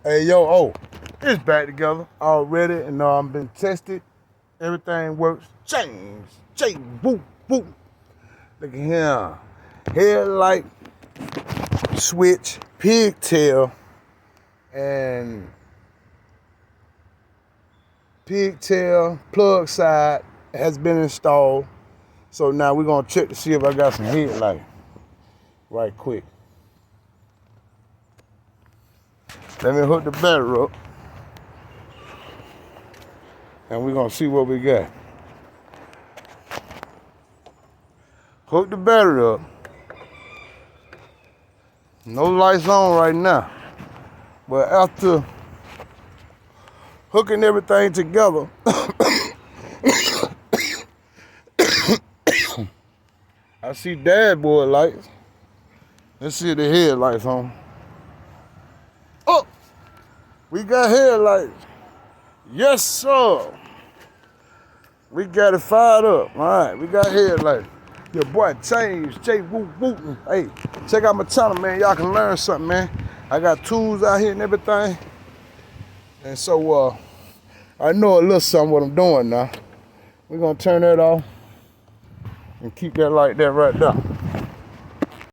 Hey, yo, it's back together already, and I've been tested. Everything works. Change, woo, woo. Look at him. Headlight, switch, pigtail, and pigtail plug side has been installed. So now we're gonna check to see if I got some headlight right quick. Let me hook the battery up, and we're gonna see what we got. Hook the battery up. No lights on right now, but after hooking everything together, I see dashboard lights. Let's see if the headlights on. Oh, we got headlights. Yes, sir. We got it fired up. All right, we got headlights. Your boy Jwoo. Hey, check out my channel, man. Y'all can learn something, man. I got tools out here and everything. And so I know a little something what I'm doing now. We're gonna turn that off and keep that like that right there.